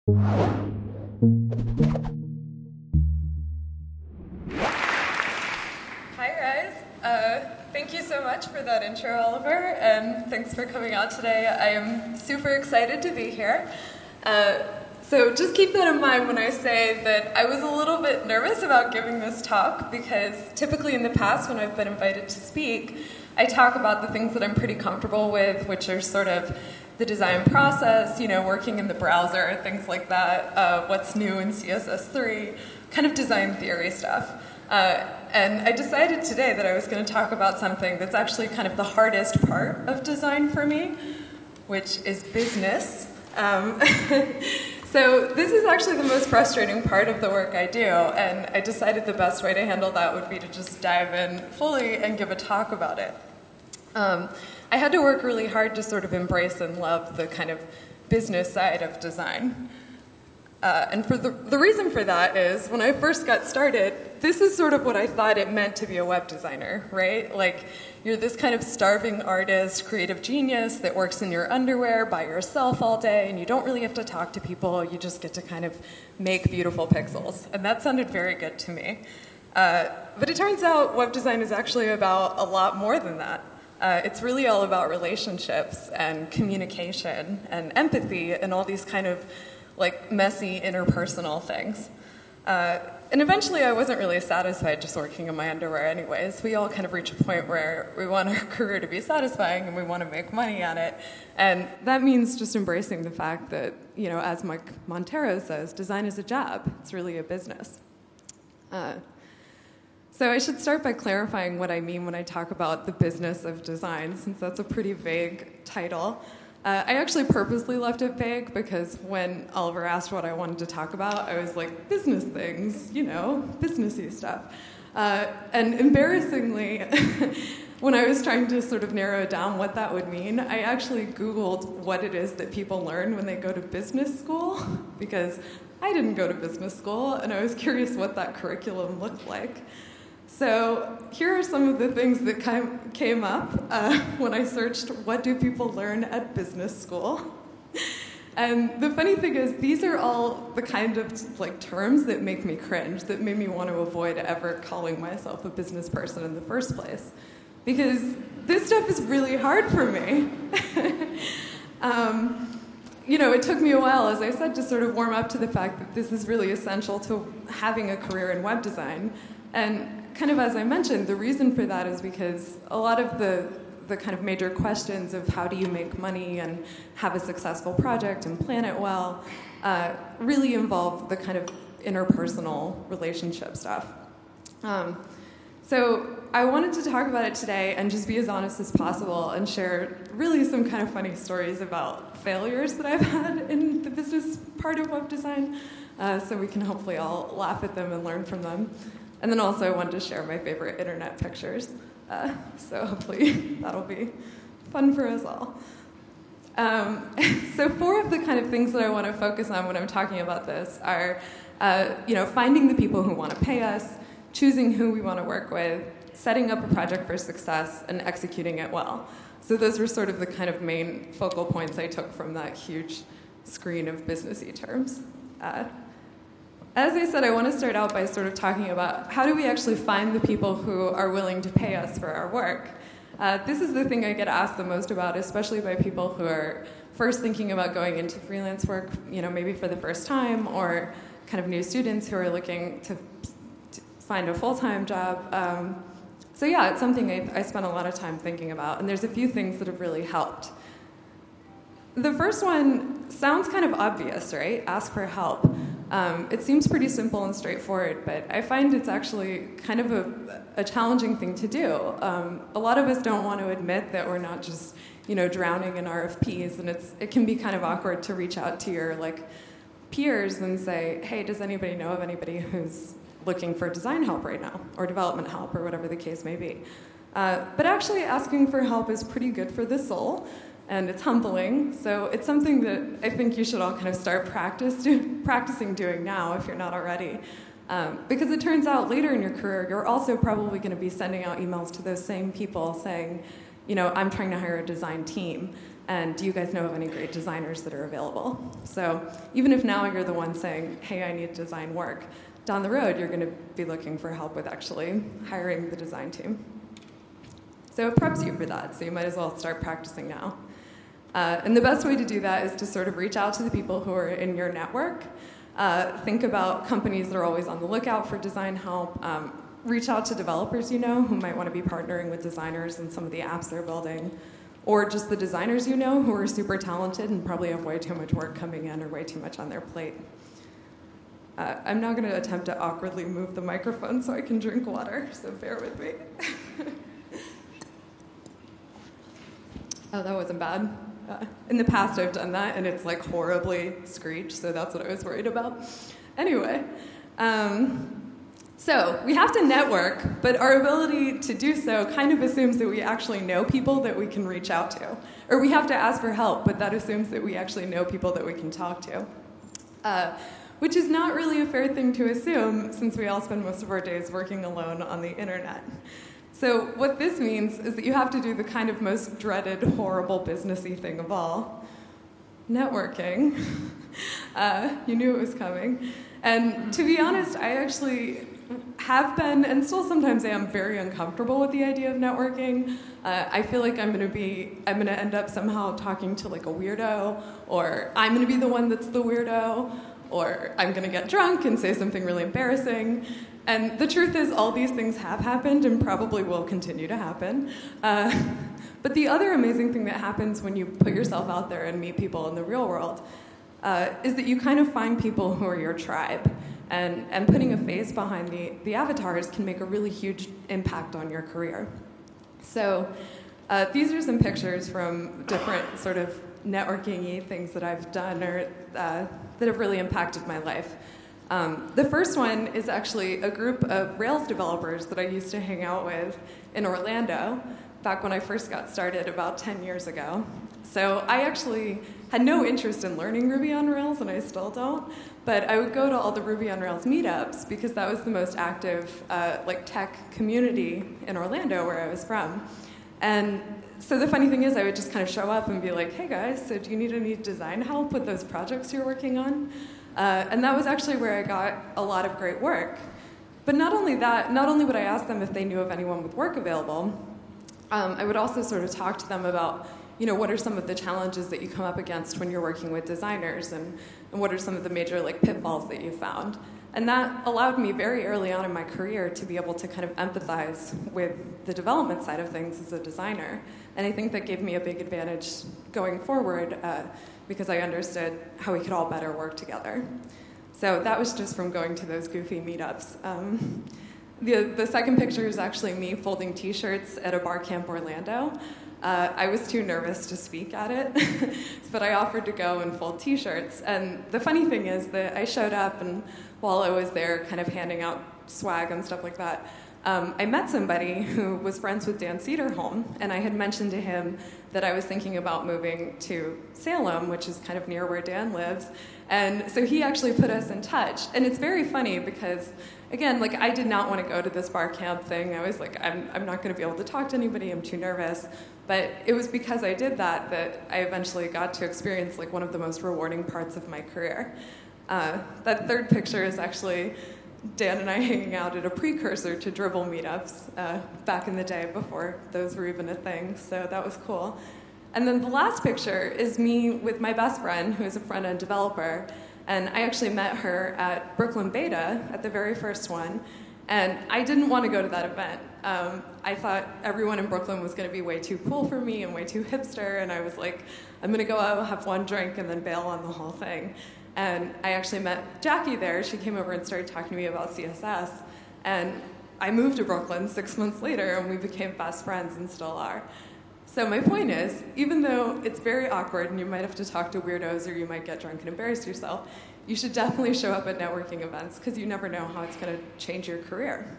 Hi guys, thank you so much for that intro, Oliver, and thanks for coming out today. I am super excited to be here. So just keep that in mind when I say that I was a little bit nervous about giving this talk, because typically in the past when I've been invited to speak, I talk about the things that I'm pretty comfortable with, which are sort of the design process, working in the browser, things like that, what's new in CSS3, kind of design theory stuff. And I decided today that I was going to talk about something that's actually kind of the hardest part of design for me, which is business. So this is actually the most frustrating part of the work I do, and I decided the best way to handle that would be to just dive in fully and give a talk about it. I had to work really hard to sort of embrace and love the kind of business side of design. And for the reason for that is, when I first got started, this is sort of what I thought it meant to be a web designer, right? Like, you're this kind of starving artist, creative genius that works in your underwear by yourself all day, and you don't really have to talk to people, you just get to kind of make beautiful pixels. And that sounded very good to me. But it turns out web design is actually about a lot more than that. It's really all about relationships and communication and empathy and all these kind of like messy interpersonal things. And eventually I wasn't really satisfied just working in my underwear anyways. We all kind of reach a point where we want our career to be satisfying and we want to make money at it. And that means just embracing the fact that, as Mike Montero says, design is a job. It's really a business. So I should start by clarifying what I mean when I talk about the business of design, since that's a pretty vague title. I actually purposely left it vague because when Oliver asked what I wanted to talk about, I was like, business things, businessy stuff. And embarrassingly, when I was trying to sort of narrow down what that would mean, I actually Googled what it is that people learn when they go to business school, because I didn't go to business school, and I was curious what that curriculum looked like. So here are some of the things that came up when I searched what do people learn at business school. And the funny thing is, these are all the kind of terms that make me cringe, that made me want to avoid ever calling myself a business person in the first place. Because this stuff is really hard for me. It took me a while, as I said, to sort of warm up to the fact that this is really essential to having a career in web design. And kind of as I mentioned, the reason for that is because a lot of the kind of major questions of how do you make money and have a successful project and plan it well really involve the kind of interpersonal relationship stuff. So I wanted to talk about it today and just be as honest as possible and share really some kind of funny stories about failures that I've had in the business part of web design, so we can hopefully all laugh at them and learn from them. And then also I wanted to share my favorite internet pictures. So hopefully that'll be fun for us all. So 4 of the kind of things that I want to focus on when I'm talking about this are, finding the people who want to pay us, choosing who we want to work with, setting up a project for success, and executing it well. So those were sort of the kind of main focal points I took from that huge screen of businessy terms. As I said, I want to start out by sort of talking about how do we actually find the people who are willing to pay us for our work. This is the thing I get asked the most about, especially by people who are first thinking about going into freelance work, maybe for the first time, or kind of new students who are looking to find a full-time job. So yeah, it's something I spent a lot of time thinking about, and there's a few things that have really helped. The first one sounds kind of obvious, right? Ask for help. It seems pretty simple and straightforward, but I find it's actually kind of a challenging thing to do. A lot of us don't want to admit that we're not just, drowning in RFPs, and it can be kind of awkward to reach out to your peers and say, hey, does anybody know of anybody who's looking for design help right now, or development help, or whatever the case may be. But actually asking for help is pretty good for the soul, and it's humbling, so it's something that I think you should all kind of start practicing doing now if you're not already. Because it turns out later in your career, you're also probably going to be sending out emails to those same people saying, I'm trying to hire a design team. And do you guys know of any great designers that are available? So even if now you're the one saying, hey, I need design work, down the road you're going to be looking for help with actually hiring the design team. So it preps you for that, so you might as well start practicing now. And the best way to do that is to sort of reach out to the people who are in your network. Think about companies that are always on the lookout for design help. Reach out to developers you know who might want to be partnering with designers in some of the apps they're building. Or just the designers you know who are super talented and probably have way too much work coming in or way too much on their plate. I'm now going to attempt to awkwardly move the microphone so I can drink water, so bear with me. Oh, that wasn't bad. In the past, I've done that, and it's like horribly screeched, so that's what I was worried about. Anyway, so we have to network, but our ability to do so kind of assumes that we actually know people that we can reach out to. Or we have to ask for help, but that assumes that we actually know people that we can talk to. Which is not really a fair thing to assume, since we all spend most of our days working alone on the internet. So what this means is that you have to do the kind of most dreaded, horrible, businessy thing of all, networking. You knew it was coming. And to be honest, I actually have been, and still sometimes am, very uncomfortable with the idea of networking. I feel like I'm going to end up somehow talking to like a weirdo, or I'm going to be the one that's the weirdo, or I'm going to get drunk and say something really embarrassing. And the truth is, all these things have happened and probably will continue to happen. But the other amazing thing that happens when you put yourself out there and meet people in the real world is that you kind of find people who are your tribe. And putting a face behind the avatars can make a really huge impact on your career. So these are some pictures from different sort of networking-y things that I've done or that have really impacted my life. The first one is actually a group of Rails developers that I used to hang out with in Orlando back when I first got started about 10 years ago. So I actually had no interest in learning Ruby on Rails, and I still don't, but I would go to all the Ruby on Rails meetups because that was the most active tech community in Orlando where I was from. And so the funny thing is I would just kind of show up and be like, hey guys, so do you need any design help with those projects you're working on? And that was actually where I got a lot of great work. But not only that, not only would I ask them if they knew of anyone with work available, I would also sort of talk to them about, what are some of the challenges that you come up against when you're working with designers, and what are some of the major pitfalls that you found. And that allowed me very early on in my career to be able to kind of empathize with the development side of things as a designer. And I think that gave me a big advantage going forward because I understood how we could all better work together. So that was just from going to those goofy meetups. The second picture is actually me folding T-shirts at a bar camp Orlando. I was too nervous to speak at it, but I offered to go and fold T-shirts. And the funny thing is that I showed up, and while I was there kind of handing out swag and stuff like that, I met somebody who was friends with Dan Cederholm, and I had mentioned to him that I was thinking about moving to Salem, which is kind of near where Dan lives. And so he actually put us in touch. And it's very funny because, again, I did not want to go to this bar camp thing. I was like, I'm not going to be able to talk to anybody. I'm too nervous. But it was because I did that I eventually got to experience one of the most rewarding parts of my career. That third picture is actually Dan and I hanging out at a precursor to Dribble meetups back in the day before those were even a thing. So that was cool. And then the last picture is me with my best friend, who is a front-end developer. And I actually met her at Brooklyn Beta, at the very first one. And I didn't want to go to that event. I thought everyone in Brooklyn was going to be way too cool for me and way too hipster. And I was like, I'm going to go out, have one drink, and then bail on the whole thing. And I actually met Jackie there. She came over and started talking to me about CSS. And I moved to Brooklyn 6 months later, and we became fast friends and still are. So my point is, even though it's very awkward and you might have to talk to weirdos or you might get drunk and embarrass yourself, you should definitely show up at networking events because you never know how it's going to change your career.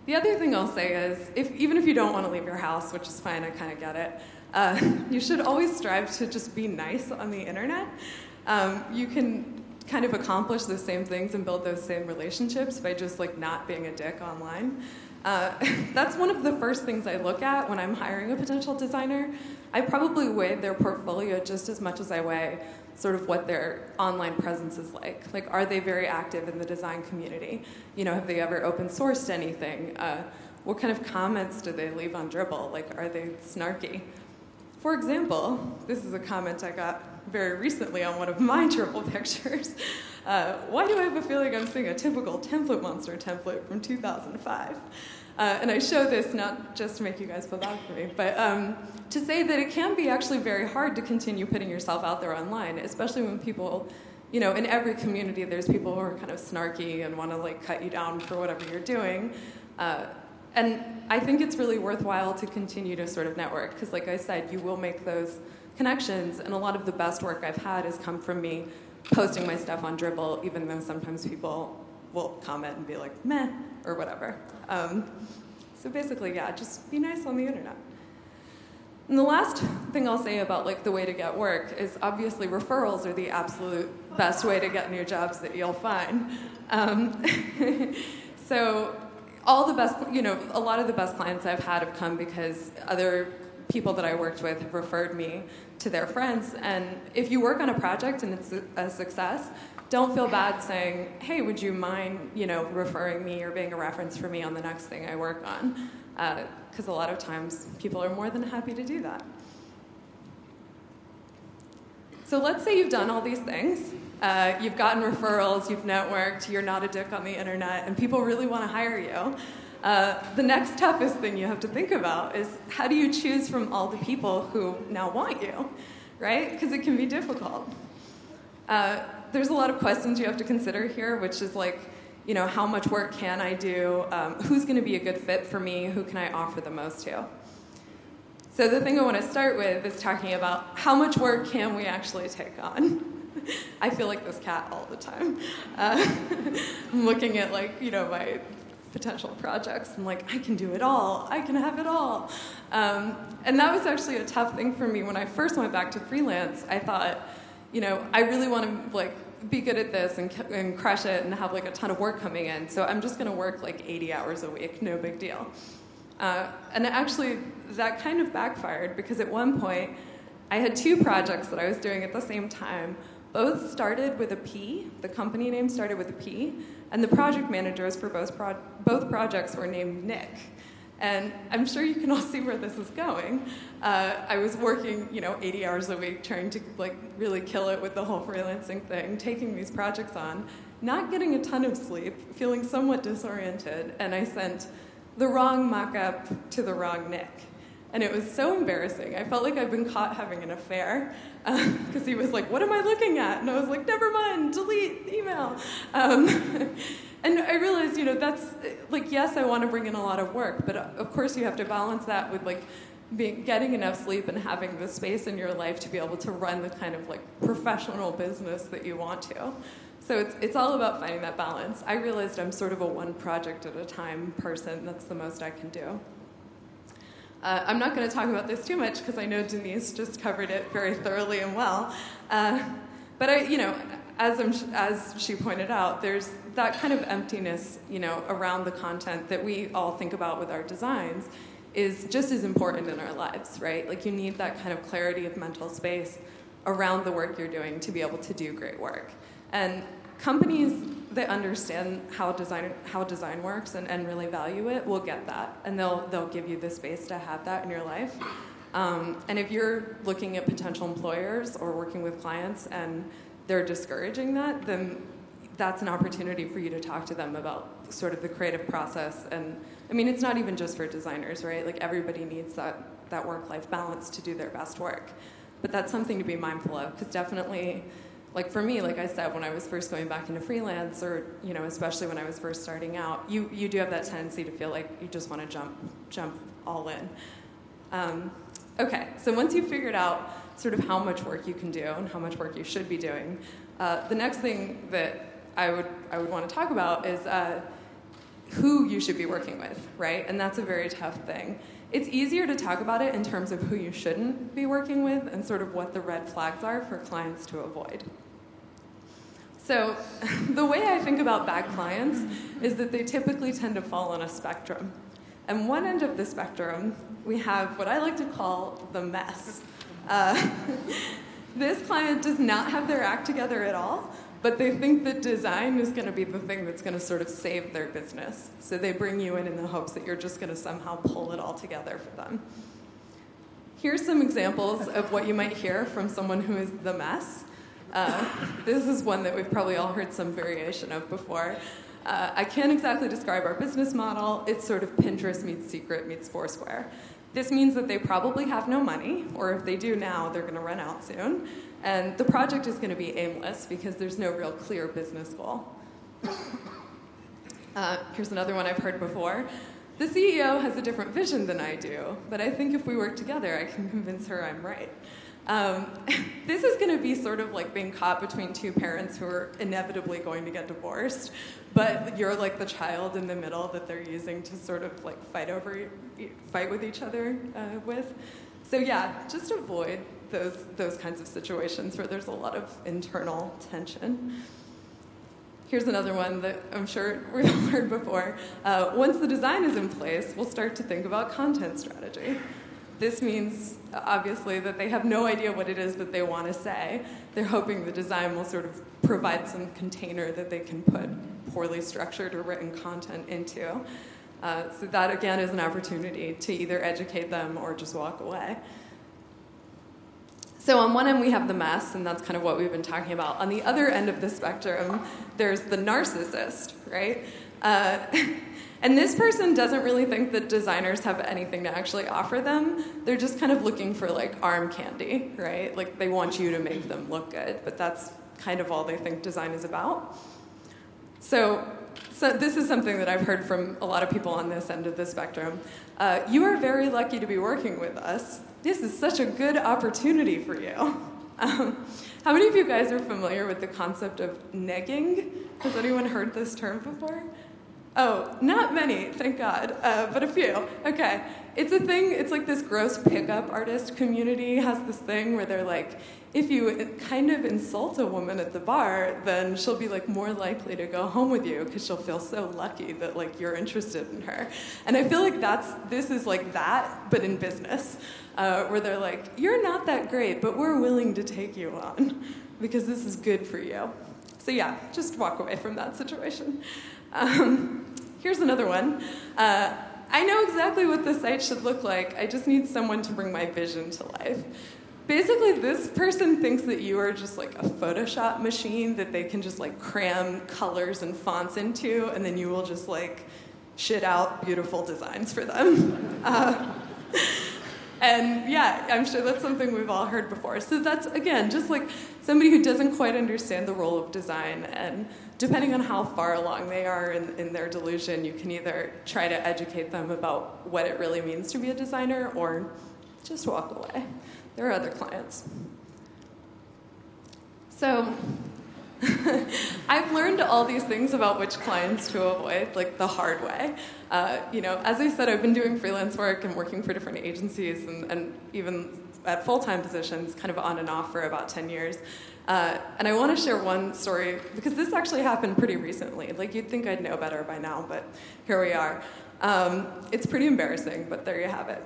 The other thing I'll say is, even if you don't want to leave your house, which is fine, I kind of get it, you should always strive to just be nice on the internet. You can kind of accomplish those same things and build those same relationships by just not being a dick online. That's one of the first things I look at when I'm hiring a potential designer. I probably weigh their portfolio just as much as I weigh sort of what their online presence is like. Like, are they very active in the design community? You know, have they ever open sourced anything? What kind of comments do they leave on Dribbble? Like, are they snarky? For example, this is a comment I got very recently on one of my Dribbble pictures. Why do I have a feeling I'm seeing a typical template monster template from 2005? And I show this not just to make you guys feel bad for me, but to say that it can be actually very hard to continue putting yourself out there online, especially when people, you know, in every community there's people who are kind of snarky and want to like cut you down for whatever you're doing. And I think it's really worthwhile to continue to sort of network, because like I said, you will make those connections, and a lot of the best work I've had has come from me posting my stuff on Dribbble, even though sometimes people will comment and be like, meh, or whatever. So basically, yeah, just be nice on the internet. And the last thing I'll say about like the way to get work is obviously referrals are the absolute best way to get new jobs that you'll find. So all the best, you know, a lot of the best clients I've had have come because other people that I worked with have referred me to their friends. And if you work on a project and it's a success, don't feel bad saying, hey, would you mind, you know, referring me or being a reference for me on the next thing I work on? Because a lot of times people are more than happy to do that. So let's say you've done all these things. You've gotten referrals, you've networked, you're not a dick on the internet, and people really want to hire you. The next toughest thing you have to think about is how do you choose from all the people who now want you, right? Because it can be difficult. There's a lot of questions you have to consider here, which is like, you know, how much work can I do? Who's going to be a good fit for me? Who can I offer the most to? So the thing I want to start with is talking about how much work can we actually take on? I feel like this cat all the time. I'm looking at, like, you know, my potential projects. I'm like, I can do it all. I can have it all. And that was actually a tough thing for me when I first went back to freelance. I thought, you know, I really want to like be good at this and crush it and have like a ton of work coming in. So I'm just going to work like 80 hours a week, no big deal. And actually, that kind of backfired because at one point, I had two projects that I was doing at the same time. Both started with a P. The company name started with a P, and the project managers for both projects were named Nick. And I'm sure you can all see where this is going. I was working, you know, 80 hours a week, trying to like really kill it with the whole freelancing thing, taking these projects on, not getting a ton of sleep, feeling somewhat disoriented, and I sent the wrong mock-up to the wrong Nick. And it was so embarrassing. I felt like I'd been caught having an affair because he was like, what am I looking at? And I was like, never mind, delete email. And I realized, you know, that's, like, yes, I want to bring in a lot of work, but of course you have to balance that with, like, getting enough sleep and having the space in your life to be able to run the kind of, like, professional business that you want to. So it's all about finding that balance. I realized I'm sort of a one project at a time person. That's the most I can do. I'm not going to talk about this too much because I know Denise just covered it very thoroughly and well. But I, you know, as she pointed out, there's that kind of emptiness, you know, around the content that we all think about with our designs is just as important in our lives, right? Like, you need that kind of clarity of mental space around the work you're doing to be able to do great work. And companies that understand how design works and really value it will get that, and they'll give you the space to have that in your life. And if you're looking at potential employers or working with clients and they're discouraging that, then that's an opportunity for you to talk to them about sort of the creative process. And I mean, it's not even just for designers, right? Like, everybody needs that work-life balance to do their best work. But that's something to be mindful of, because definitely, like, for me, like I said, when I was first going back into freelance, or, you know, especially when I was first starting out, you do have that tendency to feel like you just want to jump all in. Okay, so once you've figured out sort of how much work you can do and how much work you should be doing, the next thing that I would want to talk about is who you should be working with, right? And that's a very tough thing. It's easier to talk about it in terms of who you shouldn't be working with and sort of what the red flags are for clients to avoid. So the way I think about bad clients is that they typically tend to fall on a spectrum, And one end of the spectrum, we have what I like to call the mess. This client does not have their act together at all, but they think that design is going to be the thing that's going to sort of save their business. So they bring you in the hopes that you're just going to somehow pull it all together for them. Here's some examples of what you might hear from someone who is the mess. This is one that we've probably all heard some variation of before. I can't exactly describe our business model. It's sort of Pinterest meets Secret meets Foursquare. This means that they probably have no money, or if they do now, they're going to run out soon. And the project is going to be aimless because there's no real clear business goal. Here's another one I've heard before. The CEO has a different vision than I do, but I think if we work together, I can convince her I'm right. This is going to be sort of like being caught between two parents who are inevitably going to get divorced, but you're like the child in the middle that they're using to sort of like fight with each other with. So yeah, just avoid those kinds of situations where there's a lot of internal tension. Here's another one that I'm sure we've all heard before. Once the design is in place, we'll start to think about content strategy. This means, obviously, that they have no idea what it is that they want to say. They're hoping the design will sort of provide some container that they can put poorly structured or written content into. So that, again, is an opportunity to either educate them or just walk away. So on one end, we have the mess, and that's kind of what we've been talking about. On the other end of the spectrum, there's the narcissist, right? And this person doesn't really think that designers have anything to actually offer them. They're just kind of looking for, like, arm candy, right? Like, they want you to make them look good, but that's kind of all they think design is about. So this is something that I've heard from a lot of people on this end of the spectrum. You are very lucky to be working with us. This is such a good opportunity for you. How many of you guys are familiar with the concept of negging? Has anyone heard this term before? Oh, not many, thank God, but a few. Okay, it's a thing, it's like this gross pickup artist community has this thing where they're like, if you kind of insult a woman at the bar, then she'll be like more likely to go home with you because she'll feel so lucky that like you're interested in her. And I feel like this is like that, but in business, where they're like, you're not that great, but we're willing to take you on because this is good for you. So yeah, just walk away from that situation. Here's another one. I know exactly what the site should look like. I just need someone to bring my vision to life. Basically, this person thinks that you are just like a Photoshop machine that they can just like cram colors and fonts into, and then you will just like shit out beautiful designs for them. And yeah, I'm sure that's something we've all heard before. So that's, again, just like somebody who doesn't quite understand the role of design, and depending on how far along they are in their delusion, you can either try to educate them about what it really means to be a designer or just walk away. There are other clients. So I've learned all these things about which clients to avoid, like the hard way. As I said, I've been doing freelance work and working for different agencies and even at full-time positions, kind of on and off for about 10 years. And I want to share one story, because this actually happened pretty recently. Like, you'd think I'd know better by now, but here we are. It's pretty embarrassing, but there you have it.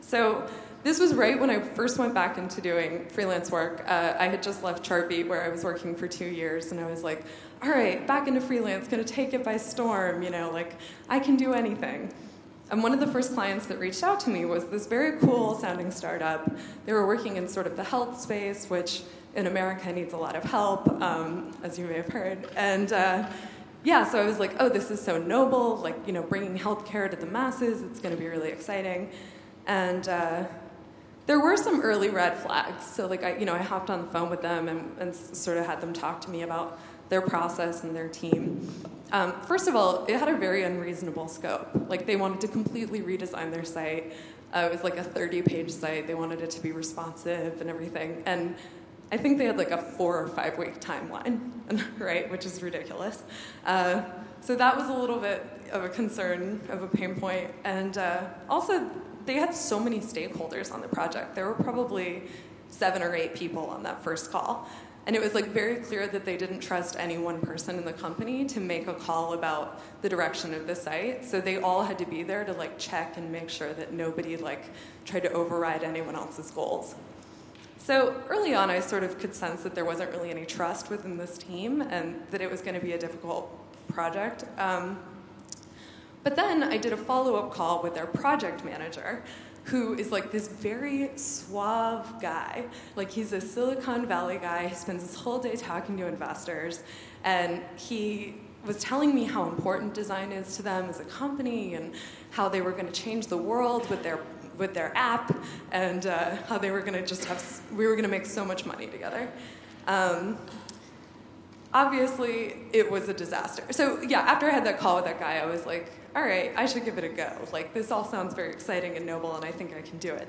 So this was right when I first went back into doing freelance work. I had just left Chartbeat, where I was working for 2 years, and I was like, all right, back into freelance, gonna take it by storm, like, I can do anything. And one of the first clients that reached out to me was this very cool-sounding startup. They were working in sort of the health space, which in America needs a lot of help, as you may have heard. And so I was like, oh, this is so noble, like, bringing healthcare to the masses, it's gonna be really exciting. And there were some early red flags. So like, I hopped on the phone with them and sort of had them talk to me about their process and their team. First of all, it had a very unreasonable scope. Like, they wanted to completely redesign their site. It was like a 30-page site. They wanted it to be responsive and everything. And I think they had like a 4 or 5 week timeline, right? Which is ridiculous. So that was a little bit of a concern, of a pain point. And also, they had so many stakeholders on the project. There were probably 7 or 8 people on that first call. And it was like very clear that they didn't trust any one person in the company to make a call about the direction of the site. So they all had to be there to like check and make sure that nobody like tried to override anyone else's goals. So early on, I sort of could sense that there wasn't really any trust within this team and that it was going to be a difficult project. But then I did a follow-up call with their project manager, who is like this very suave guy. Like he's a Silicon Valley guy. He spends his whole day talking to investors. And he was telling me how important design is to them as a company and how they were going to change the world with their app and how they were going to we were going to make so much money together. Obviously, it was a disaster. So yeah, after I had that call with that guy, I was like, all right, I should give it a go. Like, this all sounds very exciting and noble, and I think I can do it.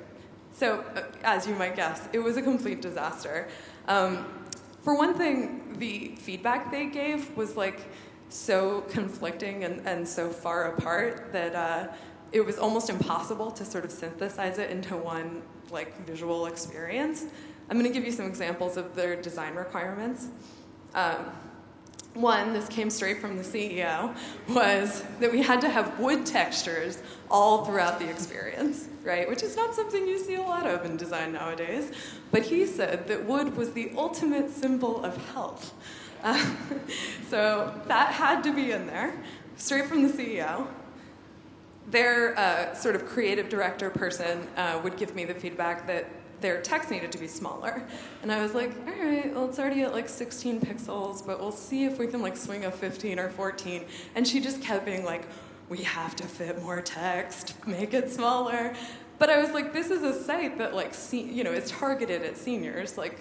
So, as you might guess, it was a complete disaster. For one thing, the feedback they gave was like so conflicting and so far apart that it was almost impossible to sort of synthesize it into one like visual experience. I'm going to give you some examples of their design requirements. One, this came straight from the CEO, was that we had to have wood textures all throughout the experience, right? Which is not something you see a lot of in design nowadays. But he said that wood was the ultimate symbol of health. So that had to be in there, straight from the CEO. Their sort of creative director person would give me the feedback that their text needed to be smaller. And I was like, all right, well, it's already at like 16 pixels, but we'll see if we can like swing a 15 or 14. And she just kept being like, we have to fit more text, make it smaller. But I was like, this is a site that like, is targeted at seniors, like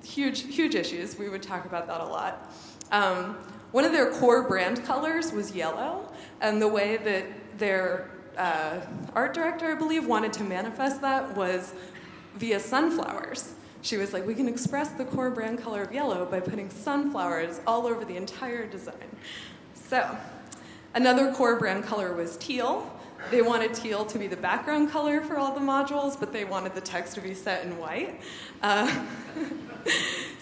huge issues. We would talk about that a lot. One of their core brand colors was yellow, and the way that their art director, I believe, wanted to manifest that was via sunflowers. She was like, we can express the core brand color of yellow by putting sunflowers all over the entire design. So, another core brand color was teal. They wanted teal to be the background color for all the modules, but they wanted the text to be set in white.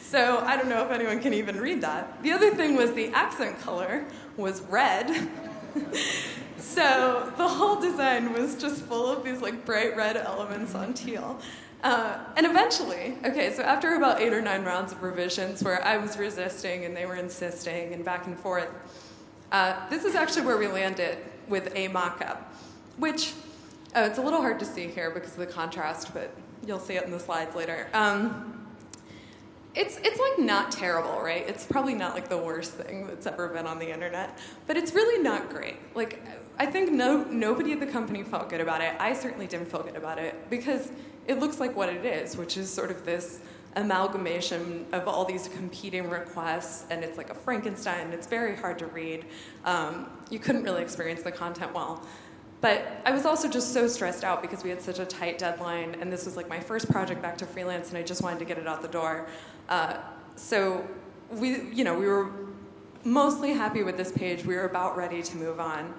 So, I don't know if anyone can even read that. The other thing was the accent color was red. So, the whole design was just full of these like bright red elements on teal. And eventually, so after about 8 or 9 rounds of revisions where I was resisting and they were insisting and back and forth, this is actually where we landed with a mock-up, which it's a little hard to see here because of the contrast, but you'll see it in the slides later. It's like not terrible, right? It's probably not like the worst thing that's ever been on the internet, but it's really not great. Like, I think nobody at the company felt good about it. I certainly didn't feel good about it because it looks like what it is, which is sort of this amalgamation of all these competing requests, and it's like a Frankenstein. It's very hard to read. You couldn't really experience the content well. But I was also just so stressed out because we had such a tight deadline, and this was like my first project back to freelance, and I just wanted to get it out the door. So we were mostly happy with this page. We were about ready to move on.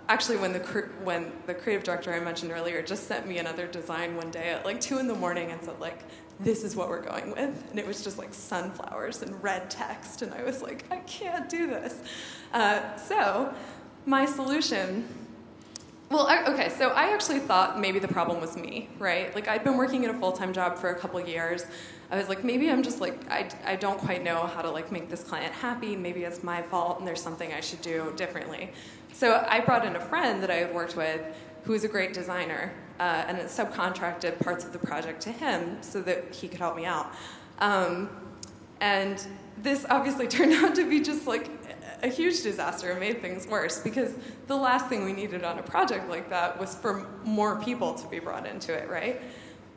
Actually, when the creative director I mentioned earlier just sent me another design one day at like 2 in the morning and said like, this is what we're going with. And it was just like sunflowers and red text. And I was like, I can't do this. So my solution, so I actually thought maybe the problem was me, right? Like I'd been working in a full-time job for a couple of years. I was like, maybe I'm just like, I don't quite know how to like make this client happy. Maybe it's my fault and there's something I should do differently. So I brought in a friend that I had worked with who was a great designer and it subcontracted parts of the project to him so that he could help me out. And this obviously turned out to be just like a huge disaster and made things worse because the last thing we needed on a project like that was for more people to be brought into it, right?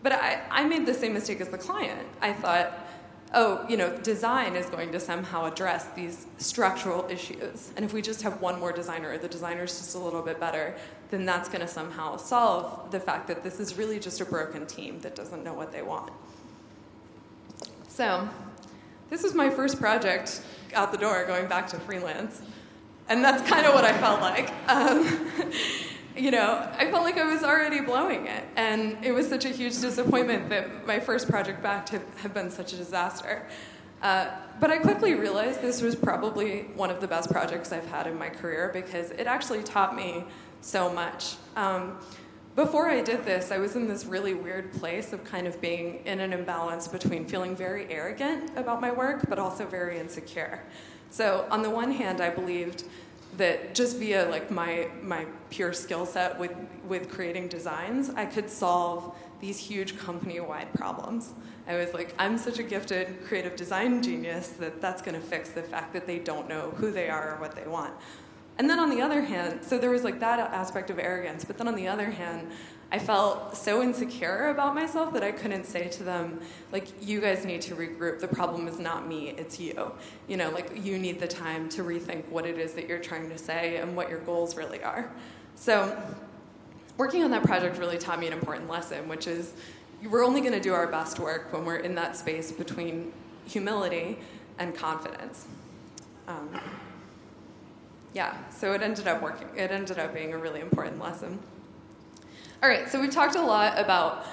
But I made the same mistake as the client. I thought, design is going to somehow address these structural issues. And if we just have one more designer, or the designer's just a little bit better, then that's going to somehow solve the fact that this is really just a broken team that doesn't know what they want. So this was my first project out the door going back to freelance. And that's kind of what I felt like. I felt like I was already blowing it. And it was such a huge disappointment that my first project back had been such a disaster. But I quickly realized this was probably one of the best projects I've had in my career because it actually taught me so much. Before I did this, I was in this really weird place of kind of being in an imbalance between feeling very arrogant about my work, but also very insecure. So on the one hand, I believed that just via like my pure skill set with creating designs, I could solve these huge company-wide problems. I was like, I'm such a gifted creative design genius that that's going to fix the fact that they don't know who they are or what they want. And then on the other hand, so there was like that aspect of arrogance, but then on the other hand, I felt so insecure about myself that I couldn't say to them, like, you guys need to regroup. The problem is not me, it's you. You know, like, you need the time to rethink what it is that you're trying to say and what your goals really are. So working on that project really taught me an important lesson, which is we're only going to do our best work when we're in that space between humility and confidence. So it ended up working. It ended up being a really important lesson. All right, so we talked a lot about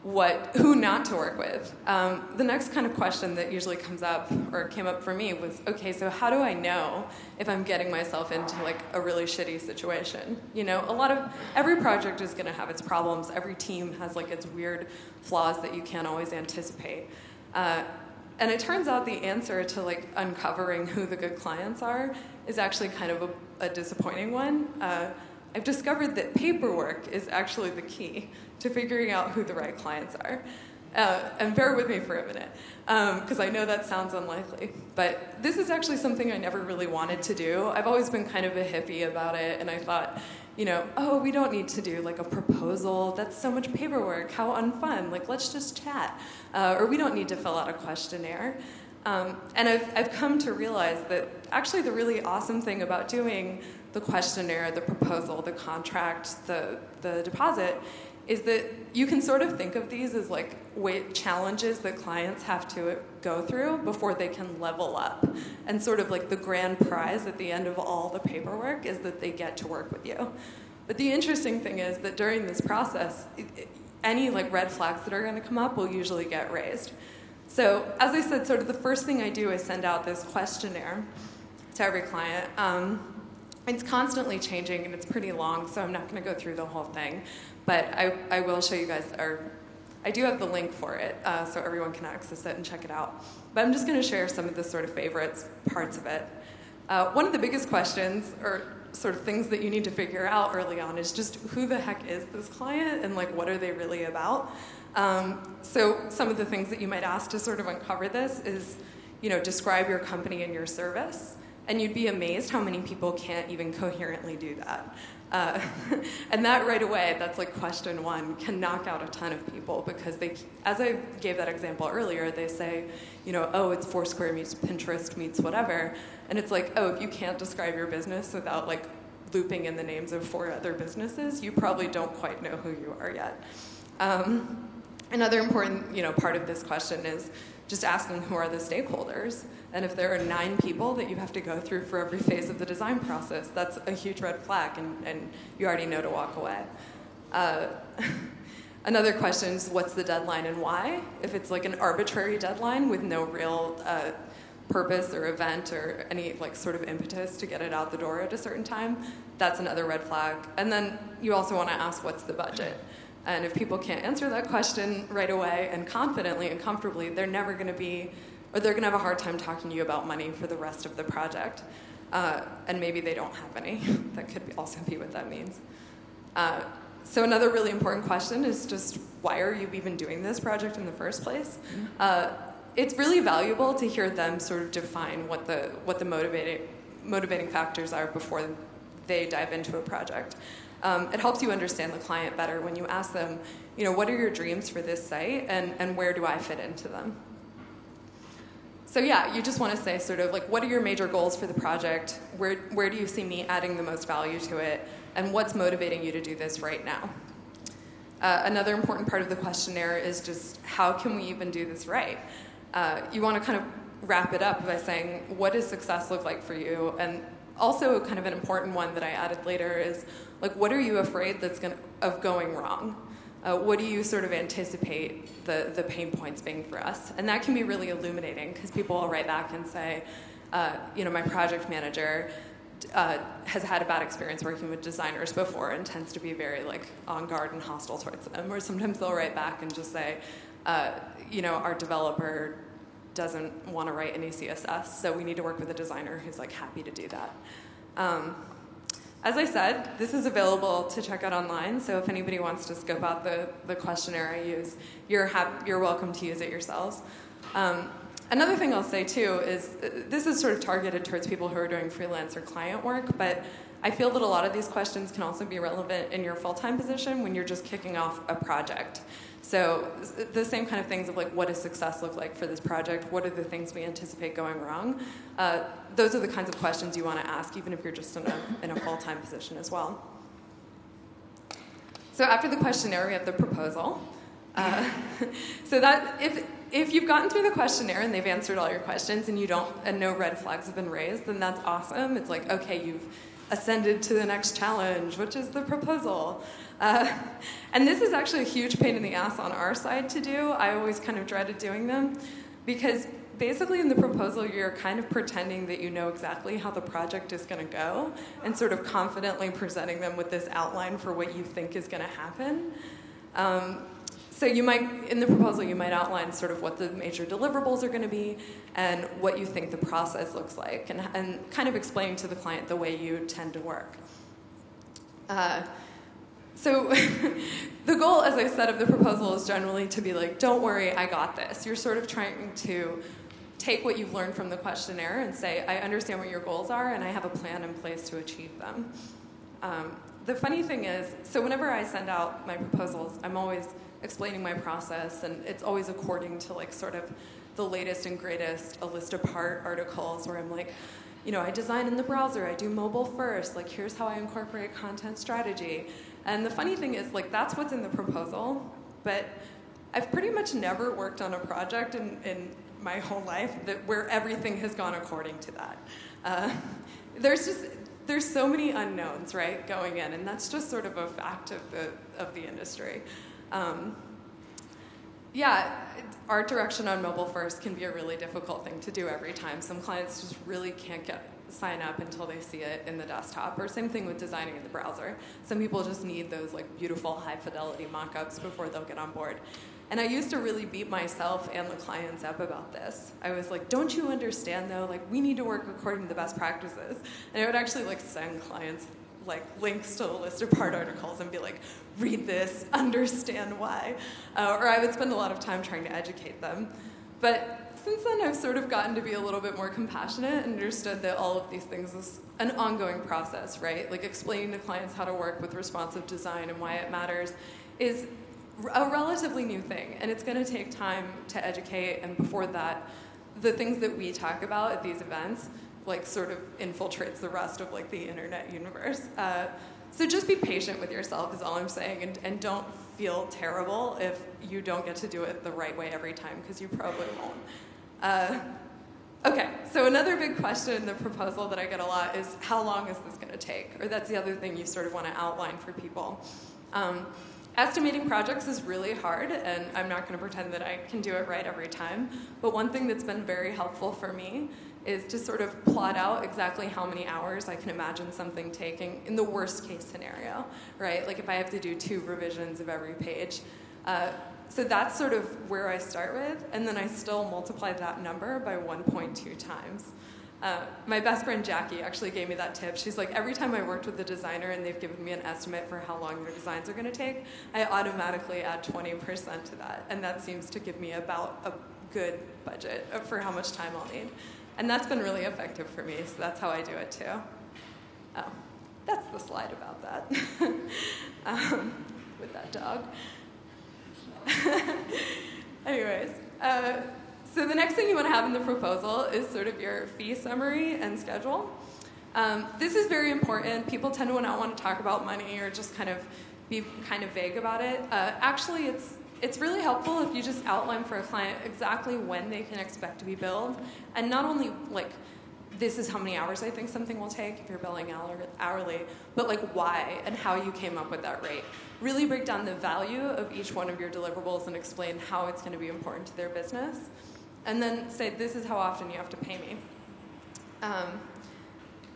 who not to work with. The next kind of question that usually comes up, or came up for me, was, okay, so how do I know if I'm getting myself into like a really shitty situation? You know, every project is going to have its problems. Every team has like its weird flaws that you can't always anticipate. And it turns out the answer to like uncovering who the good clients are is actually kind of a disappointing one. I've discovered that paperwork is actually the key to figuring out who the right clients are. And bear with me for a minute, because I know that sounds unlikely. But this is actually something I never really wanted to do. I've always been kind of a hippie about it, and I thought, you know, oh, we don't need to do like a proposal. That's so much paperwork. How unfun. Like, let's just chat. Or we don't need to fill out a questionnaire. And I've come to realize that actually the really awesome thing about doing the questionnaire, the proposal, the contract, the deposit, is that you can sort of think of these as like challenges that clients have to go through before they can level up. And sort of like the grand prize at the end of all the paperwork is that they get to work with you. But the interesting thing is that during this process, any like red flags that are going to come up will usually get raised. So as I said, sort of the first thing I do is send out this questionnaire to every client. It's constantly changing, and it's pretty long, so I'm not going to go through the whole thing. But I will show you guys, I do have the link for it, so everyone can access it and check it out. But I'm just going to share some of the sort of favorites parts of it. One of the biggest questions, or sort of things that you need to figure out early on, is just who the heck is this client, and like what are they really about? So some of the things that you might ask to sort of uncover this is, you know, describe your company and your service. And you'd be amazed how many people can't even coherently do that. And that right away, that's like question one, can knock out a ton of people because they, as I gave that example earlier, they say, you know, oh, it's Foursquare meets Pinterest meets whatever. And it's like, oh, if you can't describe your business without like looping in the names of 4 other businesses, you probably don't quite know who you are yet. Another important, you know, part of this question is just asking who are the stakeholders. And if there are 9 people that you have to go through for every phase of the design process, that's a huge red flag, and you already know to walk away. Another question is, what's the deadline and why? If it's like an arbitrary deadline with no real purpose or event or any like sort of impetus to get it out the door at a certain time, that's another red flag. And then you also want to ask, what's the budget? And if people can't answer that question right away and confidently and comfortably, they're never going to be, or they're going to have a hard time talking to you about money for the rest of the project. And maybe they don't have any. That could also be what that means. So another really important question is just, why are you even doing this project in the first place? It's really valuable to hear them sort of define what the motivating factors are before they dive into a project. It helps you understand the client better when you ask them, you know, what are your dreams for this site, and where do I fit into them? So yeah, you just want to say sort of like, what are your major goals for the project? Where do you see me adding the most value to it? And what's motivating you to do this right now? Another important part of the questionnaire is just, how can we even do this right? You want to kind of wrap it up by saying, what does success look like for you? And also kind of an important one that I added later is, like, what are you afraid of going wrong? What do you sort of anticipate the pain points being for us? And that can be really illuminating because people will write back and say, my project manager has had a bad experience working with designers before and tends to be very on guard and hostile towards them. Or sometimes they'll write back and just say, our developer doesn't want to write any CSS, so we need to work with a designer who's happy to do that. As I said, this is available to check out online, so if anybody wants to scope out the questionnaire I use, you're welcome to use it yourselves. Another thing I'll say, too, is this is sort of targeted towards people who are doing freelance or client work, but I feel that a lot of these questions can also be relevant in your full-time position when you're just kicking off a project. So the same kind of things of what does success look like for this project? What are the things we anticipate going wrong? Those are the kinds of questions you want to ask, even if you're just in a full-time position as well. So after the questionnaire, we have the proposal. So that if you've gotten through the questionnaire and they've answered all your questions and no red flags have been raised, then that's awesome. It's okay, you've ascended to the next challenge, which is the proposal. And this is actually a huge pain in the ass on our side to do. I always kind of dreaded doing them because basically in the proposal you're kind of pretending that you know exactly how the project is going to go and sort of confidently presenting them with this outline for what you think is going to happen. So in the proposal, you might outline sort of what the major deliverables are going to be and what you think the process looks like and kind of explain to the client the way you tend to work. So the goal, as I said, of the proposal is generally to be don't worry, I got this. You're sort of trying to take what you've learned from the questionnaire and say, I understand what your goals are and I have a plan in place to achieve them. The funny thing is, so whenever I send out my proposals, I'm always explaining my process, and it's always according to sort of the latest and greatest a list apart articles where I'm I design in the browser, I do mobile first, here's how I incorporate content strategy. And the funny thing is that's what's in the proposal, but I've pretty much never worked on a project in my whole life where everything has gone according to that. There's so many unknowns, right, going in, and that's just sort of a fact of the industry. Art direction on mobile first can be a really difficult thing to do every time. Some clients just really can't sign up until they see it in the desktop, or same thing with designing in the browser. Some people just need those beautiful high fidelity mock-ups before they'll get on board. And I used to really beat myself and the clients up about this. I was don't you understand though, we need to work according to the best practices. And I would actually send clients links to the list apart articles and be read this, understand why. Or I would spend a lot of time trying to educate them. But since then, I've sort of gotten to be a little bit more compassionate and understood that all of these things is an ongoing process, right? Explaining to clients how to work with responsive design and why it matters is a relatively new thing. And it's going to take time to educate. And before that, the things that we talk about at these events sort of infiltrates the rest of the internet universe. So just be patient with yourself is all I'm saying, and don't feel terrible if you don't get to do it the right way every time, because you probably won't. Okay, so another big question in the proposal that I get a lot is how long is this going to take? Or that's the other thing you sort of want to outline for people. Estimating projects is really hard, and I'm not going to pretend that I can do it right every time, but one thing that's been very helpful for me is to sort of plot out exactly how many hours I can imagine something taking in the worst case scenario, right? If I have to do 2 revisions of every page. So that's sort of where I start with, and then I still multiply that number by 1.2 times. My best friend Jackie actually gave me that tip. She's every time I worked with a designer and they've given me an estimate for how long their designs are going to take, I automatically add 20% to that, and that seems to give me about a good budget for how much time I'll need. And that's been really effective for me, so that's how I do it too. Oh, that's the slide about that. With that dog. Anyways, so the next thing you want to have in the proposal is sort of your fee summary and schedule. This is very important. People tend to not want to talk about money or just kind of be kind of vague about it. Actually, it's really helpful if you just outline for a client exactly when they can expect to be billed, and not only this is how many hours I think something will take if you're billing hourly, but like why and how you came up with that rate. Really break down the value of each one of your deliverables and explain how it's going to be important to their business. And then say, this is how often you have to pay me.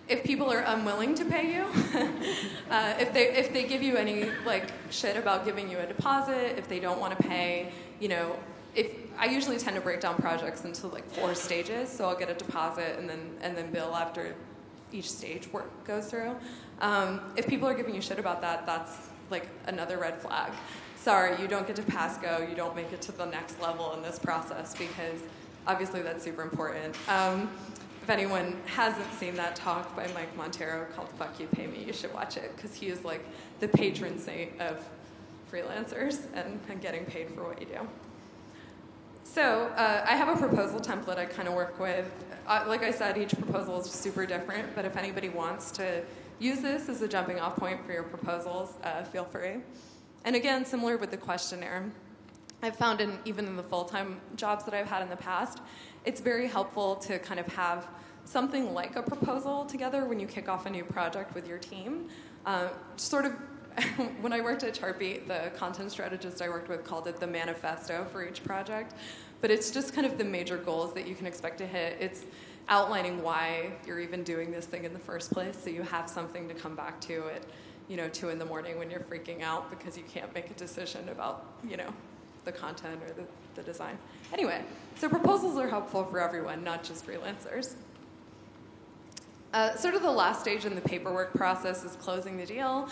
If people are unwilling to pay you, if they give you any like shit about giving you a deposit, if they don't want to pay, you know, if I usually tend to break down projects into like 4 stages, so I'll get a deposit and then bill after each stage work goes through. If people are giving you shit about that, that's like another red flag. Sorry, you don't get to pass go, you don't make it to the next level in this process, because obviously that's super important. If anyone hasn't seen that talk by Mike Montero called Fuck You, Pay Me, you should watch it, because he is like the patron saint of freelancers and getting paid for what you do. So I have a proposal template I kind of work with. Like I said, each proposal is super different, but if anybody wants to use this as a jumping off point for your proposals, feel free. And again, similar with the questionnaire, I've found even in the full-time jobs that I've had in the past, it's very helpful to kind of have something like a proposal together when you kick off a new project with your team. Sort of, when I worked at Chartbeat, the content strategist I worked with called it the manifesto for each project. But it's just kind of the major goals that you can expect to hit. It's outlining why you're even doing this thing in the first place, so you have something to come back to at 2 in the morning when you're freaking out because you can't make a decision about the content or the design. Anyway, so proposals are helpful for everyone, not just freelancers. Sort of the last stage in the paperwork process is closing the deal.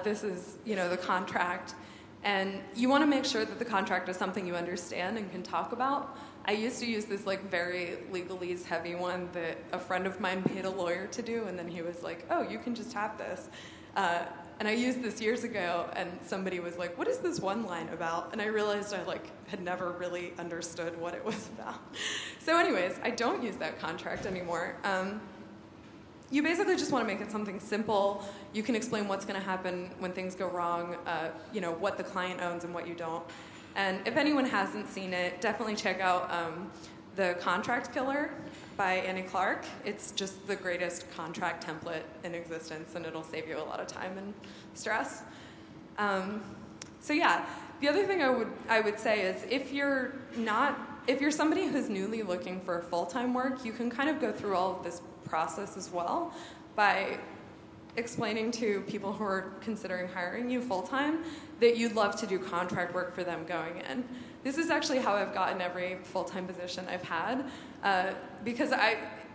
This is, the contract. And you want to make sure that the contract is something you understand and can talk about. I used to use this like very legalese heavy one that a friend of mine paid a lawyer to do, and then he was like, oh, you can just have this. And I used this years ago, and somebody was like, what is this one line about? And I realized I had never really understood what it was about. So anyways, I don't use that contract anymore. You basically just want to make it something simple. You can explain what's going to happen when things go wrong, what the client owns and what you don't. And if anyone hasn't seen it, definitely check out The Contract Killer by Annie Clark. It's just the greatest contract template in existence, and it'll save you a lot of time and stress. So yeah, the other thing I would say is if you're somebody who's newly looking for full-time work, you can kind of go through all of this process as well by explaining to people who are considering hiring you full-time that you'd love to do contract work for them going in. This is actually how I've gotten every full-time position I've had, because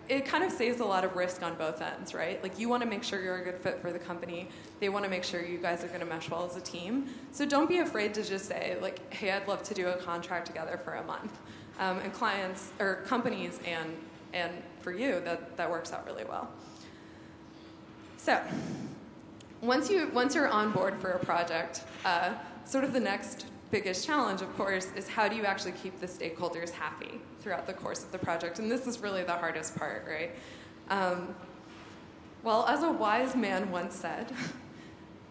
it kind of saves a lot of risk on both ends, right? Like, you want to make sure you're a good fit for the company. They want to make sure you guys are going to mesh well as a team. So don't be afraid to just say, like, hey, I'd love to do a contract together for a month. And clients, or companies, and for you, that works out really well. So once you're on board for a project, sort of the next biggest challenge, of course, is how do you actually keep the stakeholders happy throughout the course of the project? And this is really the hardest part, right? Well, as a wise man once said,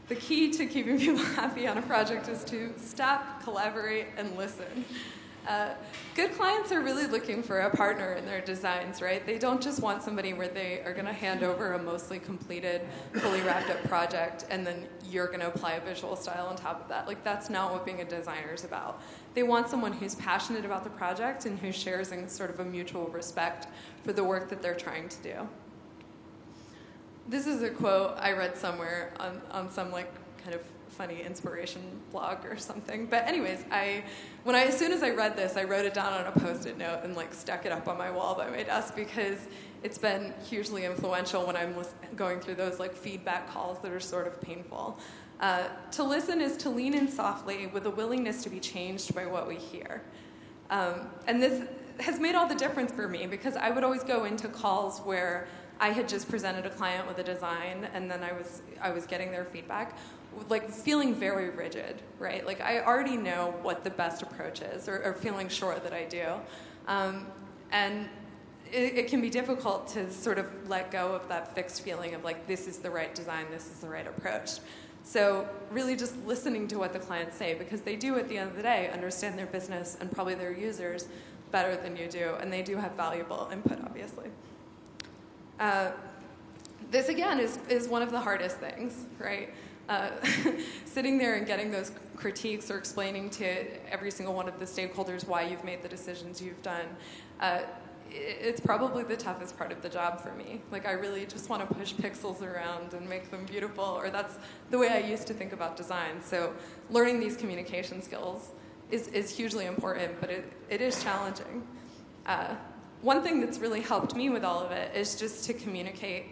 the key to keeping people happy on a project is to stop, collaborate, and listen. Good clients are really looking for a partner in their designs, right? They don't just want somebody where they are going to hand over a mostly completed, fully wrapped up project, and then you're going to apply a visual style on top of that. Like, that's not what being a designer is about. They want someone who's passionate about the project and who shares in sort of a mutual respect for the work that they're trying to do. This is a quote I read somewhere on some like kind of funny inspiration blog or something. But anyways, as soon as I read this, I wrote it down on a Post-it note and like stuck it up on my wall by my desk, because it's been hugely influential when I'm going through those like feedback calls that are sort of painful. To listen is to lean in softly with a willingness to be changed by what we hear. And this has made all the difference for me, because I would always go into calls where I had just presented a client with a design, and then I was getting their feedback, like feeling very rigid, right? Like, I already know what the best approach is, or feeling sure that I do. And it can be difficult to sort of let go of that fixed feeling of like, this is the right design, this is the right approach. So really just listening to what the clients say, because they do, at the end of the day, understand their business and probably their users better than you do, and they do have valuable input, obviously. This, again, is one of the hardest things, right? Sitting there and getting those critiques or explaining to every single one of the stakeholders why you've made the decisions you've done, it's probably the toughest part of the job for me. Like, I really just want to push pixels around and make them beautiful, or that's the way I used to think about design. So learning these communication skills is hugely important, but it is challenging. One thing that's really helped me with all of it is just to communicate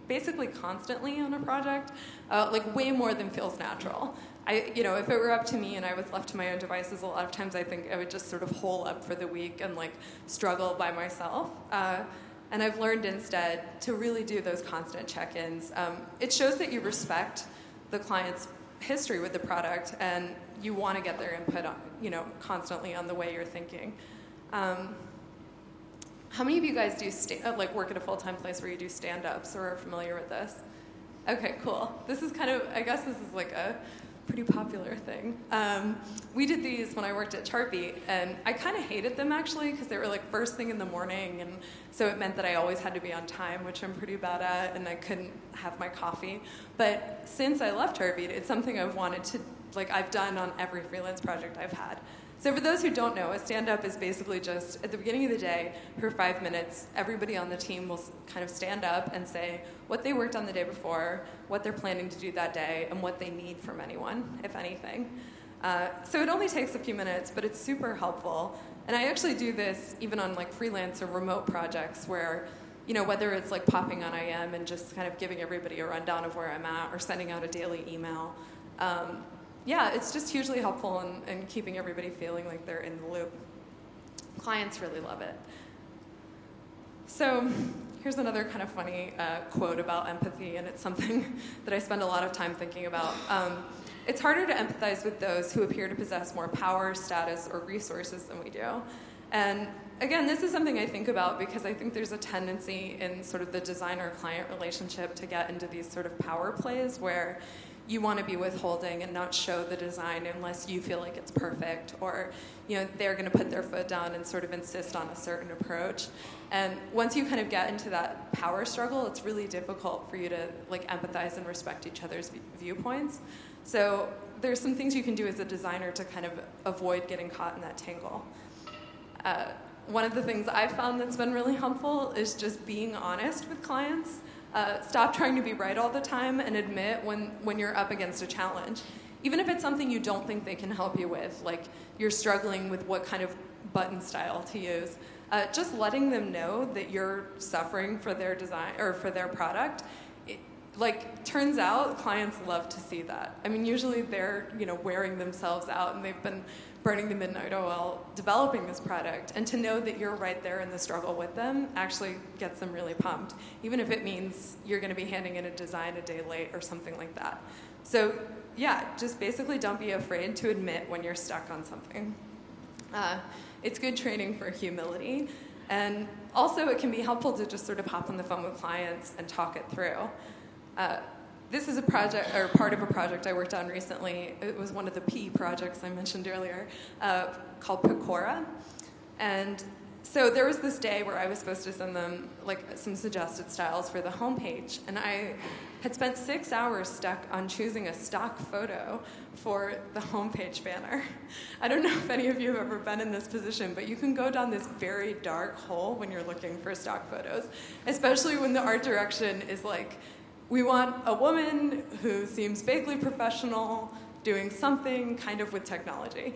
basically constantly on a project, like way more than feels natural. If it were up to me and I was left to my own devices, a lot of times I think I would just sort of hole up for the week and like struggle by myself. And I've learned instead to really do those constant check-ins. It shows that you respect the client's history with the product and you want to get their input on, constantly on the way you're thinking. How many of you guys do work at a full-time place where you do stand-ups or are familiar with this? Okay, cool. This is I guess this is like a pretty popular thing. We did these when I worked at Chartbeat, and I kind of hated them actually because they were like first thing in the morning, and so it meant that I always had to be on time, which I'm pretty bad at, and I couldn't have my coffee. But since I left Chartbeat, it's something I've wanted to, I've done on every freelance project I've had. So for those who don't know, a stand-up is basically just, at the beginning of the day, for 5 minutes, everybody on the team will kind of stand up and say what they worked on the day before, what they're planning to do that day, and what they need from anyone, if anything. So it only takes a few minutes, but it's super helpful. And I actually do this even on freelance or remote projects where, whether it's popping on IM and just kind of giving everybody a rundown of where I'm at or sending out a daily email. It's just hugely helpful in keeping everybody feeling like they're in the loop. Clients really love it. So here's another kind of funny quote about empathy, and it's something that I spend a lot of time thinking about. It's harder to empathize with those who appear to possess more power, status, or resources than we do. And again, this is something I think about because I think there's a tendency in sort of the designer-client relationship to get into these sort of power plays where you want to be withholding and not show the design unless you feel like it's perfect, or they're going to put their foot down and sort of insist on a certain approach. And once you kind of get into that power struggle, it's really difficult for you to empathize and respect each other's viewpoints. So there's some things you can do as a designer to kind of avoid getting caught in that tangle. One of the things I've found that's been really helpful is just being honest with clients. Stop trying to be right all the time and admit when you're up against a challenge. Even if it's something you don't think they can help you with, like you're struggling with what kind of button style to use, just letting them know that you're suffering for their design or for their product, turns out clients love to see that. I mean, usually they're, wearing themselves out and they've been burning the midnight oil developing this product, and to know that you're right there in the struggle with them actually gets them really pumped, even if it means you're going to be handing in a design a day late or something like that. So yeah, just basically don't be afraid to admit when you're stuck on something. It's good training for humility, and also it can be helpful to just sort of hop on the phone with clients and talk it through. This is a project, or part of a project I worked on recently. It was one of the P projects I mentioned earlier, called Pecora. And so there was this day where I was supposed to send them some suggested styles for the homepage, and I had spent 6 hours stuck on choosing a stock photo for the homepage banner. I don't know if any of you have ever been in this position, but you can go down this very dark hole when you're looking for stock photos, especially when the art direction is we want a woman who seems vaguely professional, doing something kind of with technology.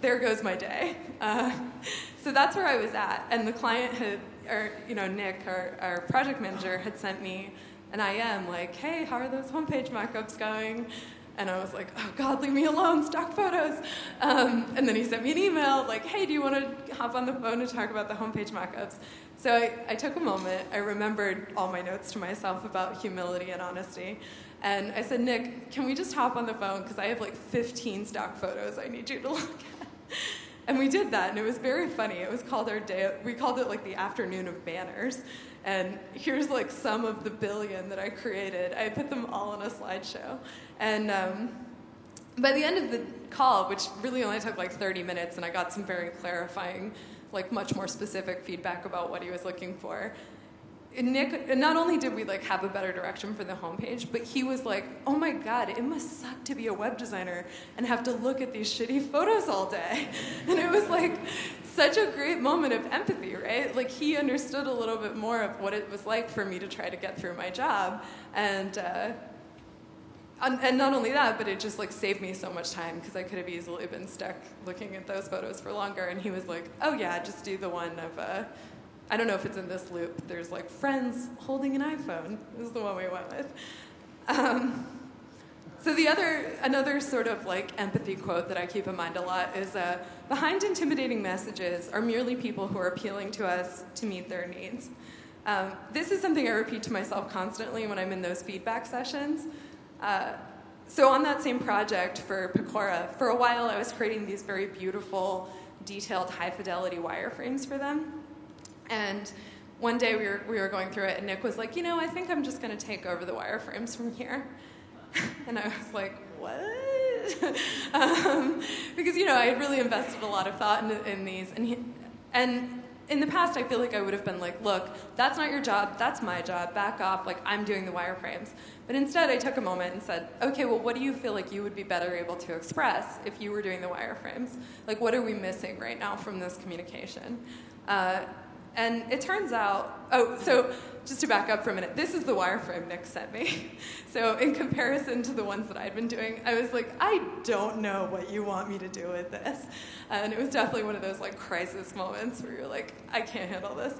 There goes my day. So that's where I was at. And the client Nick, our project manager, had sent me an IM hey, how are those homepage mockups going? And I was like, oh God, leave me alone, stock photos. And then he sent me an email hey, do you want to hop on the phone to talk about the homepage mockups? So I took a moment. I remembered all my notes to myself about humility and honesty. And I said, Nick, can we just hop on the phone? Because I have 15 stock photos I need you to look at. And we did that, and it was very funny. It was called we called it the afternoon of banners. And here's some of the billion that I created. I put them all on a slideshow. And by the end of the call, which really only took 30 minutes, and I got some very clarifying, much more specific feedback about what he was looking for, Nick, not only did we like have a better direction for the homepage, but he was like, oh my God, it must suck to be a web designer and have to look at these shitty photos all day. And it was like such a great moment of empathy, right? Like he understood a little bit more of what it was like for me to try to get through my job. And not only that, but it just like saved me so much time because I could have easily been stuck looking at those photos for longer. And he was like, oh yeah, just do the one of, I don't know if it's in this loop. There's like friends holding an iPhone. This is the one we went with. So another sort of like empathy quote that I keep in mind a lot is, behind intimidating messages are merely people who are appealing to us to meet their needs. This is something I repeat to myself constantly when I'm in those feedback sessions. So on that same project for Pecora, for a while I was creating these very beautiful, detailed, high-fidelity wireframes for them. And one day we were going through it, and Nick was like, I think I'm just going to take over the wireframes from here. And I was like, what? Because, I had really invested a lot of thought in these. And in the past, I feel like I would have been like, look, that's not your job, that's my job, back off, like I'm doing the wireframes. But instead, I took a moment and said, okay, well, what do you feel like you would be better able to express if you were doing the wireframes? Like, what are we missing right now from this communication? And it turns out, so just to back up for a minute, this is the wireframe Nick sent me. So in comparison to the ones that I'd been doing, I was like, I don't know what you want me to do with this. And it was definitely one of those like crisis moments where you're like, I can't handle this.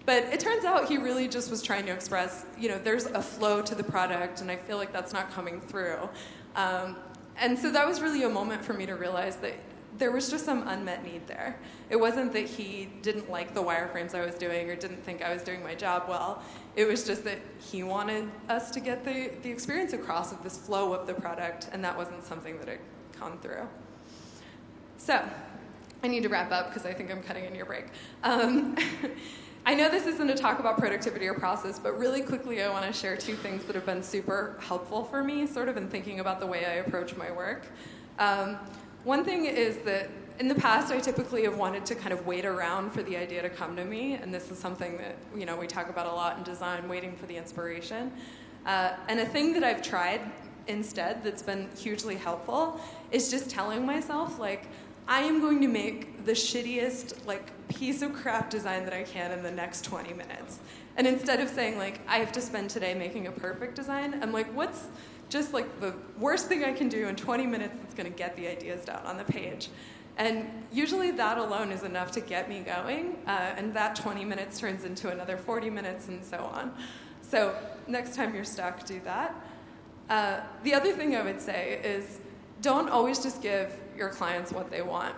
But it turns out he really just was trying to express, there's a flow to the product, and I feel like that's not coming through. And so that was really a moment for me to realize that there was just some unmet need there. It wasn't that he didn't like the wireframes I was doing or didn't think I was doing my job well. It was just that he wanted us to get the experience across of this flow of the product, and that wasn't something that had come through. So I need to wrap up because I think I'm cutting in your break. I know this isn't a talk about productivity or process, but really quickly I want to share two things that have been super helpful for me, sort of in thinking about the way I approach my work. One thing is that in the past, I typically have wanted to kind of wait around for the idea to come to me, and this is something that we talk about a lot in design, waiting for the inspiration. And a thing that I've tried instead that's been hugely helpful is just telling myself, like, I am going to make the shittiest, like, piece of crap design that I can in the next 20 minutes. And instead of saying, like, I have to spend today making a perfect design, I'm like, what's just like the worst thing I can do in 20 minutes that's going to get the ideas down on the page? And usually that alone is enough to get me going, and that 20 minutes turns into another 40 minutes and so on. So next time you're stuck, do that. The other thing I would say is don't always just give your clients what they want.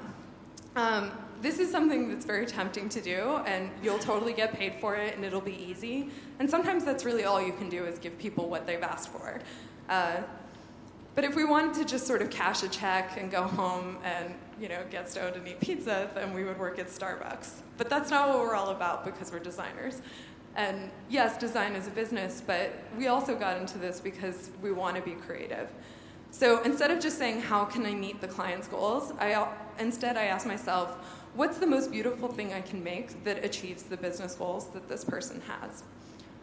This is something that's very tempting to do, and you'll totally get paid for it, and it'll be easy. And sometimes that's really all you can do is give people what they've asked for. But if we wanted to just sort of cash a check and go home and get stoned and eat pizza, then we would work at Starbucks. But that's not what we're all about because we're designers. And yes, design is a business, but we also got into this because we want to be creative. So instead of just saying, how can I meet the client's goals, instead I ask myself, what's the most beautiful thing I can make that achieves the business goals that this person has?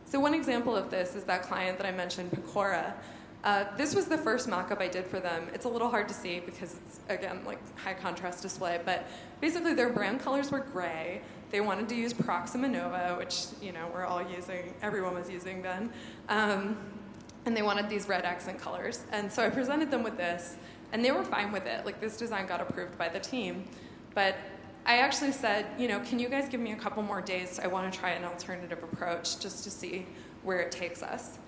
So one example of this is that client that I mentioned, Pecora. This was the first mock-up I did for them. It's a little hard to see because it's, again, like high contrast display, but basically their brand colors were gray. They wanted to use Proxima Nova, which, we're all using, everyone was using then. And they wanted these red accent colors. And so I presented them with this, and they were fine with it. Like, this design got approved by the team. But I actually said, can you guys give me a couple more days? I want to try an alternative approach just to see where it takes us.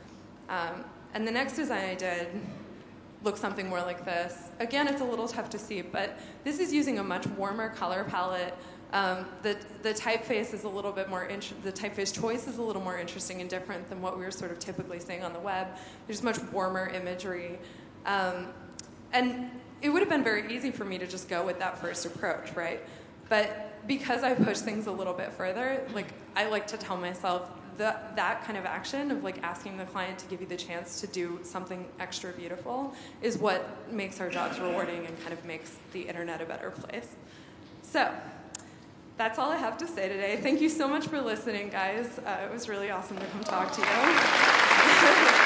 And the next design I did looked something more like this. Again, it's a little tough to see, but this is using a much warmer color palette. The typeface is a little bit more, the typeface choice is a little more interesting and different than what we were sort of typically seeing on the web. There's much warmer imagery. And it would have been very easy for me to just go with that first approach, right? But because I push things a little bit further, like, I like to tell myself that kind of action of like asking the client to give you the chance to do something extra beautiful is what makes our jobs rewarding and kind of makes the internet a better place. So That's all I have to say today. Thank you so much for listening, guys. It was really awesome to come talk to you.